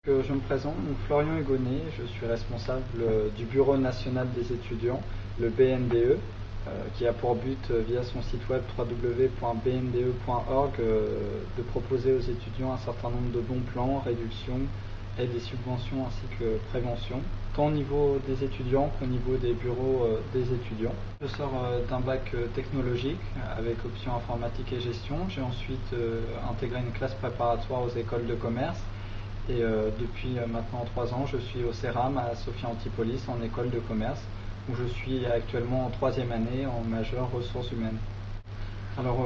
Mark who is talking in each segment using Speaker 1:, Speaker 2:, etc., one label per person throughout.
Speaker 1: Je me présente, donc Florian Hugonnet, je suis responsable du Bureau national des étudiants, le BNDE, qui a pour but, via son site web www.bnde.org, de proposer aux étudiants un certain nombre de bons plans, réductions, aides et subventions ainsi que prévention, tant au niveau des étudiants qu'au niveau des bureaux des étudiants. Je sors d'un bac technologique avec option informatique et gestion. J'ai ensuite intégré une classe préparatoire aux écoles de commerce. Et depuis maintenant 3 ans, je suis au CERAM à Sophia Antipolis en école de commerce, où je suis actuellement en 3e année en majeure ressources humaines. Alors,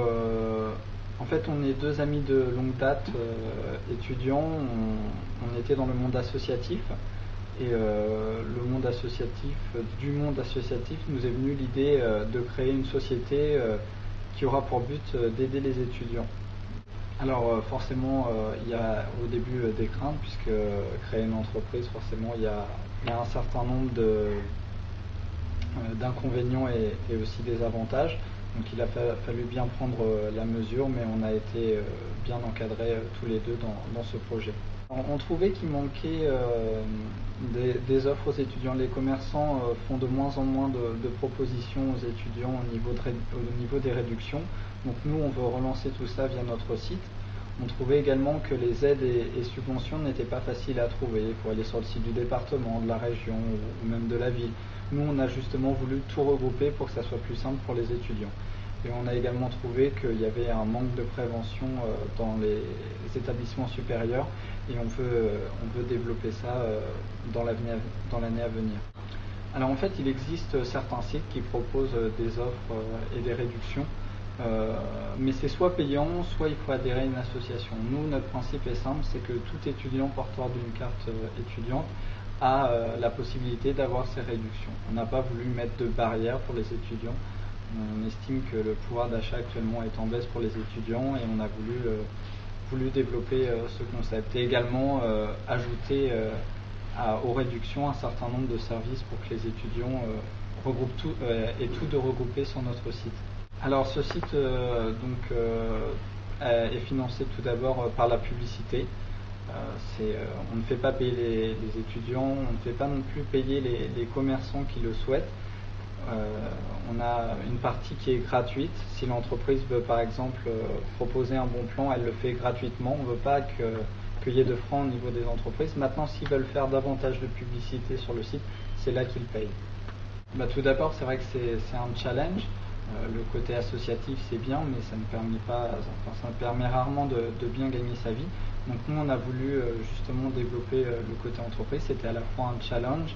Speaker 1: en fait, on est 2 amis de longue date, étudiants. On était dans le monde associatif. Et du monde associatif nous est venue l'idée de créer une société qui aura pour but d'aider les étudiants. Alors forcément, il y a au début des craintes, puisque créer une entreprise, forcément, il y a un certain nombre d'inconvénients et aussi des avantages. Donc il a fallu bien prendre la mesure, mais on a été bien encadrés tous les deux dans ce projet. On trouvait qu'il manquait des offres aux étudiants. Les commerçants font de moins en moins de propositions aux étudiants au niveau des réductions. Donc nous, on veut relancer tout ça via notre site. On trouvait également que les aides et subventions n'étaient pas faciles à trouver. Il faut aller sur le site du département, de la région ou même de la ville. Nous, on a justement voulu tout regrouper pour que ça soit plus simple pour les étudiants. Et on a également trouvé qu'il y avait un manque de prévention dans les établissements supérieurs, et on veut développer ça dans l'année à venir. Alors en fait, il existe certains sites qui proposent des offres et des réductions, mais c'est soit payant, soit il faut adhérer à une association. Nous, notre principe est simple, c'est que tout étudiant porteur d'une carte étudiante a la possibilité d'avoir ces réductions. On n'a pas voulu mettre de barrières pour les étudiants. On estime que le pouvoir d'achat actuellement est en baisse pour les étudiants, et on a voulu développer ce concept, et également ajouter aux réductions un certain nombre de services pour que les étudiants aient tout de regroupé sur notre site. Alors ce site est financé tout d'abord par la publicité. On ne fait pas payer les étudiants, on ne fait pas non plus payer les commerçants qui le souhaitent. On a une partie qui est gratuite. Si l'entreprise veut par exemple proposer un bon plan, elle le fait gratuitement. On ne veut pas qu'il y ait de francs au niveau des entreprises. Maintenant, s'ils veulent faire davantage de publicité sur le site, c'est là qu'ils payent. Tout d'abord, c'est vrai que c'est un challenge. Le côté associatif, c'est bien, mais ça ne permet rarement de bien gagner sa vie. Donc nous, on a voulu justement développer le côté entreprise. C'était à la fois un challenge.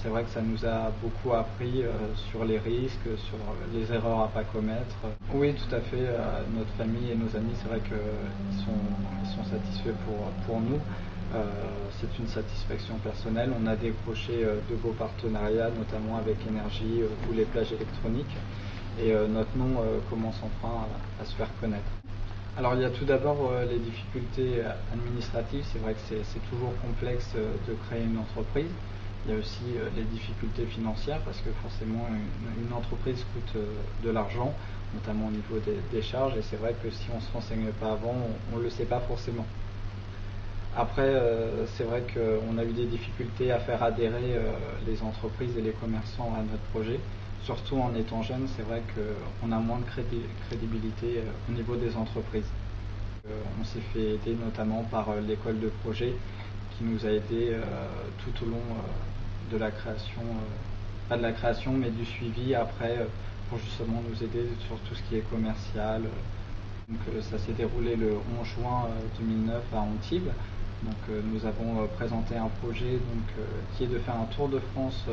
Speaker 1: C'est vrai que ça nous a beaucoup appris sur les risques, sur les erreurs à ne pas commettre. Oui, tout à fait. Notre famille et nos amis, c'est vrai qu'ils sont satisfaits pour nous. C'est une satisfaction personnelle. On a décroché de beaux partenariats, notamment avec Énergie ou les plages électroniques. Et notre nom commence enfin à se faire connaître. Alors il y a tout d'abord les difficultés administratives. C'est vrai que c'est toujours complexe de créer une entreprise. Il y a aussi les difficultés financières, parce que forcément une entreprise coûte de l'argent, notamment au niveau des charges, et c'est vrai que si on ne se renseigne pas avant, on ne le sait pas forcément. Après, c'est vrai qu'on a eu des difficultés à faire adhérer les entreprises et les commerçants à notre projet. Surtout en étant jeune, c'est vrai qu'on a moins de crédibilité au niveau des entreprises. On s'est fait aider notamment par l'école de projet, qui nous a aidés tout au long de la création, pas de la création, mais du suivi après, pour justement nous aider sur tout ce qui est commercial. Donc ça s'est déroulé le 11 juin 2009 à Antibes. Donc nous avons présenté un projet qui est de faire un tour de France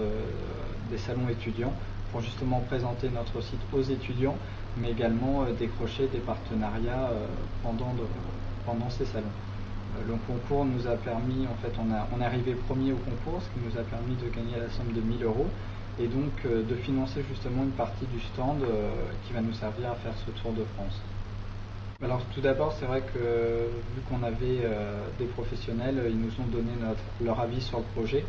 Speaker 1: des salons étudiants, pour justement présenter notre site aux étudiants, mais également décrocher des partenariats pendant ces salons. Le concours nous a permis, en fait, on est arrivé premier au concours, ce qui nous a permis de gagner la somme de 1 000 € et donc de financer justement une partie du stand qui va nous servir à faire ce tour de France. Alors tout d'abord, c'est vrai que vu qu'on avait des professionnels, ils nous ont donné leur avis sur le projet.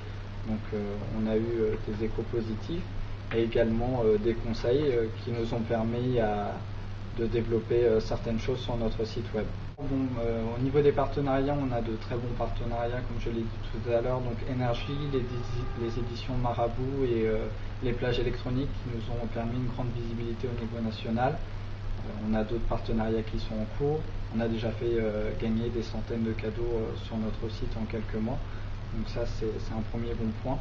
Speaker 1: Donc on a eu des échos positifs et également des conseils qui nous ont permis de développer certaines choses sur notre site web. Au niveau des partenariats, on a de très bons partenariats, comme je l'ai dit tout à l'heure, donc Énergie, les éditions Marabout et les plages électroniques qui nous ont permis une grande visibilité au niveau national. On a d'autres partenariats qui sont en cours. On a déjà fait gagner des centaines de cadeaux sur notre site en quelques mois. Donc ça, c'est un premier bon point.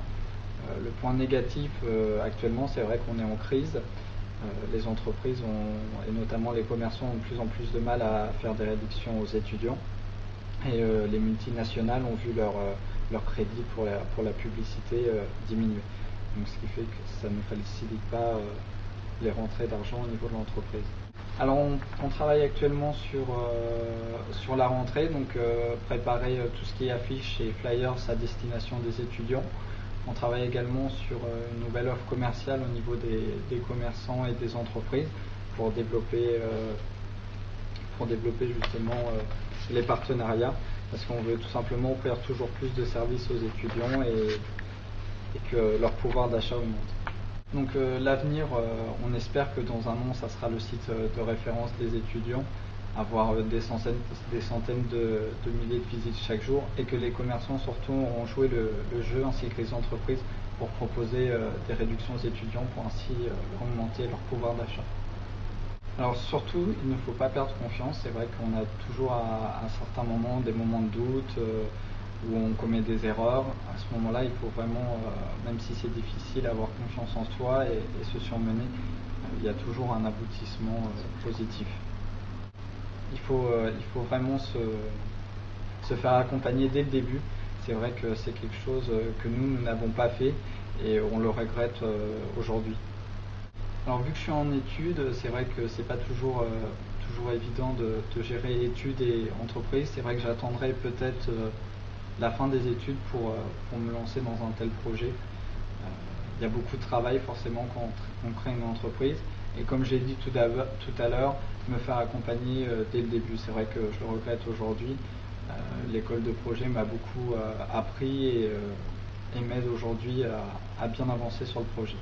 Speaker 1: Le point négatif actuellement, c'est vrai qu'on est en crise. Les entreprises et notamment les commerçants ont de plus en plus de mal à faire des réductions aux étudiants. Et les multinationales ont vu leur crédit pour la publicité diminuer. Donc ce qui fait que ça ne facilite pas les rentrées d'argent au niveau de l'entreprise. Alors on travaille actuellement sur la rentrée, donc préparer tout ce qui est affiches et flyers à destination des étudiants. On travaille également sur une nouvelle offre commerciale au niveau des commerçants et des entreprises pour développer justement les partenariats, parce qu'on veut tout simplement offrir toujours plus de services aux étudiants et que leur pouvoir d'achat augmente. Donc l'avenir, on espère que dans un an, ça sera le site de référence des étudiants, avoir des centaines de milliers de visites chaque jour, et que les commerçants surtout auront joué le jeu ainsi que les entreprises pour proposer des réductions aux étudiants pour ainsi augmenter leur pouvoir d'achat. Alors surtout, il ne faut pas perdre confiance. C'est vrai qu'on a toujours à un certain moment des moments de doute où on commet des erreurs. À ce moment-là, il faut vraiment, même si c'est difficile, avoir confiance en soi et se surmener. Il y a toujours un aboutissement positif. Il faut vraiment se faire accompagner dès le début. C'est vrai que c'est quelque chose que nous n'avons pas fait et on le regrette aujourd'hui. Alors vu que je suis en études, c'est vrai que c'est pas toujours évident de gérer études et entreprise. C'est vrai que j'attendrai peut-être la fin des études pour me lancer dans un tel projet. Il y a beaucoup de travail forcément quand on crée une entreprise. Et comme j'ai dit tout à l'heure, me faire accompagner dès le début. C'est vrai que je le regrette aujourd'hui. L'école de projet m'a beaucoup appris et m'aide aujourd'hui à bien avancer sur le projet.